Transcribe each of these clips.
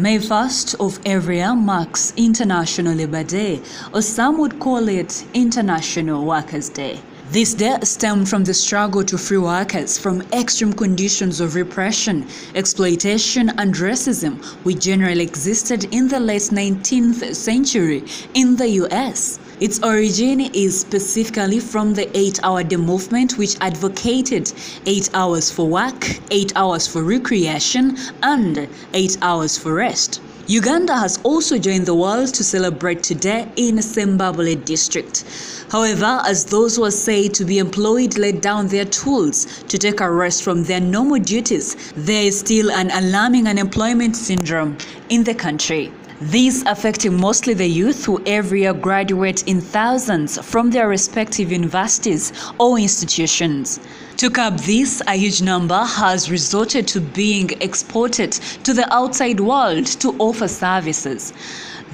May 1st of every year marks International Labour Day, or some would call it International Workers' Day. This day stemmed from the struggle to free workers from extreme conditions of repression, exploitation and racism which generally existed in the late 19th century in the US. Its origin is specifically from the 8-hour day movement, which advocated 8 hours for work, 8 hours for recreation, and 8 hours for rest. Uganda has also joined the world to celebrate today in Zimbabwe district. However, as those who are said to be employed laid down their tools to take a rest from their normal duties, there is still an alarming unemployment syndrome in the country. This affecting mostly the youth who every year graduate in thousands from their respective universities or institutions. To curb this, a huge number has resorted to being exported to the outside world to offer services.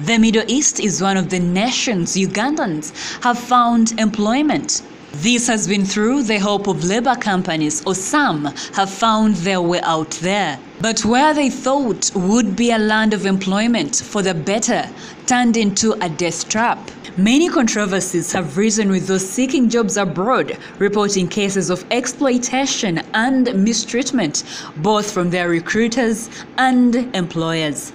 The Middle East is one of the nations Ugandans have found employment. This has been through the help of labor companies, or some have found their way out there. But where they thought would be a land of employment for the better turned into a death trap. Many controversies have risen with those seeking jobs abroad, reporting cases of exploitation and mistreatment, both from their recruiters and employers.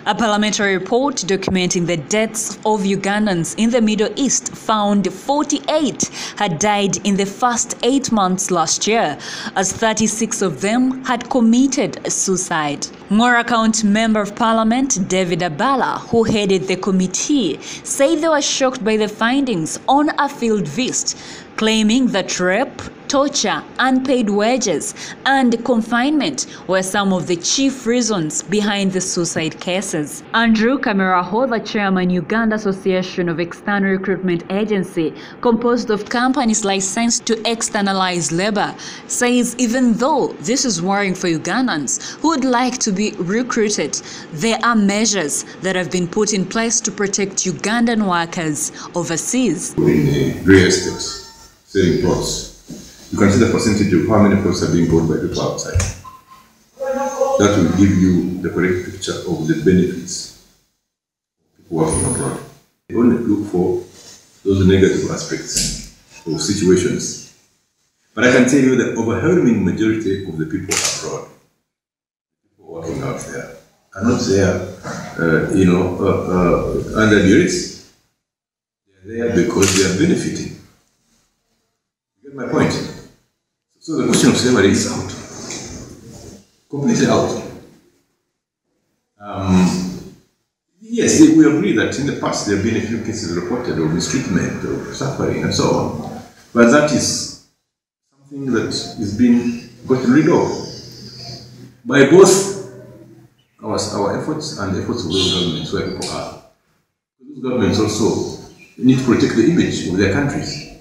A parliamentary report documenting the deaths of Ugandans in the Middle East found 48 had died in the first 8 months last year, as 36 of them had committed suicide. Ngora County Member of Parliament David Abala, who headed the committee, said they were shocked by the findings on a field visit, claiming that rape, torture, unpaid wages, and confinement were some of the chief reasons behind the suicide cases. Andrew Kameraho, the chairman Uganda Association of External Recruitment Agency, composed of companies licensed to externalize labor, says even though this is worrying for Ugandans who would like to be recruited, there are measures that have been put in place to protect Ugandan workers overseas. In real estate, selling plots, you can see the percentage of how many plots are being bought by people outside. That will give you the correct picture of the benefits of people working abroad. You only look for those negative aspects of situations. But I can tell you the overwhelming majority of the people abroad, people working out there, are not there, under duress. They are there because they are benefiting. You get my point? So the question of slavery is out, completely out. Yes, we agree that in the past there have been a few cases reported of mistreatment, of suffering, and so on. But that is something that is being gotten rid of by both our efforts and the efforts of those governments where people are. Those governments also need to protect the image of their countries.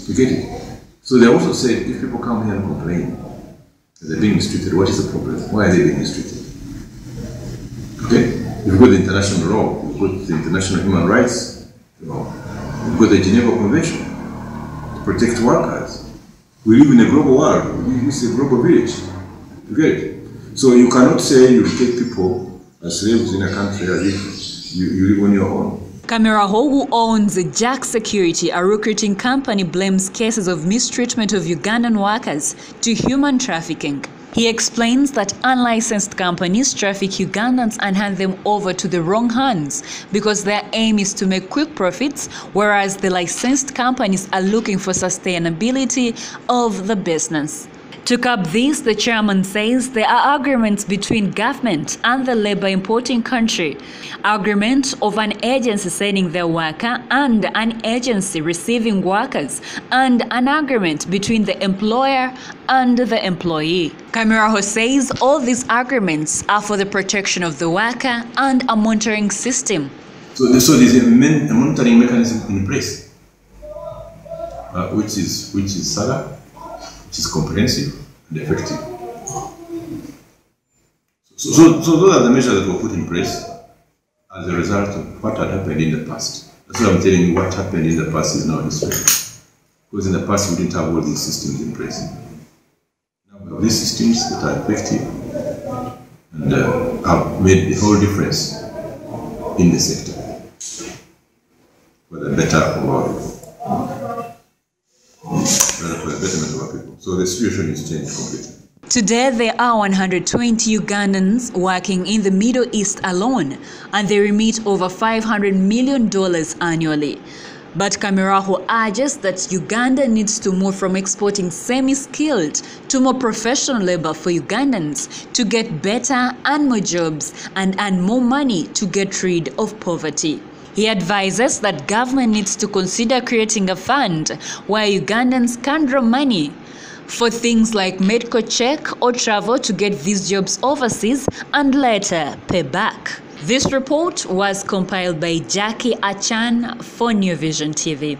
You get it? So they also said, if people come here and complain that they're being mistreated, what is the problem? Why are they being mistreated? Okay? We've got the international law, we've got the international human rights, we've got the Geneva Convention to protect workers. We live in a global world, it's a global village. You get it? So you cannot say you take people as slaves in a country as if you live on your own. Kameraho, who owns Jack Security, a recruiting company, blames cases of mistreatment of Ugandan workers to human trafficking. He explains that unlicensed companies traffic Ugandans and hand them over to the wrong hands because their aim is to make quick profits, whereas the licensed companies are looking for sustainability of the business. To curb this, the chairman says there are agreements between government and the labor importing country. Agreement of an agency sending their worker and an agency receiving workers, and an agreement between the employer and the employee. Kameraho says all these agreements are for the protection of the worker and a monitoring system. So there's a monitoring mechanism in place, which is SAGA, which is comprehensive and effective. So those are the measures that were put in place as a result of what had happened in the past. That's why I'm telling you what happened in the past is now history. Because in the past we didn't have all these systems in place. Now we have these systems that are effective and have made the whole difference in the sector for the better of our for the betterment of our people. So the situation is changed completely. Today, there are 120 Ugandans working in the Middle East alone, and they remit over $500 million annually. But Kameraho urges that Uganda needs to move from exporting semi-skilled to more professional labor for Ugandans to get better and more jobs and earn more money to get rid of poverty. He advises that government needs to consider creating a fund where Ugandans can draw money for things like medical check or travel to get these jobs overseas and later pay back. This report was compiled by Jackie Achan for New Vision TV.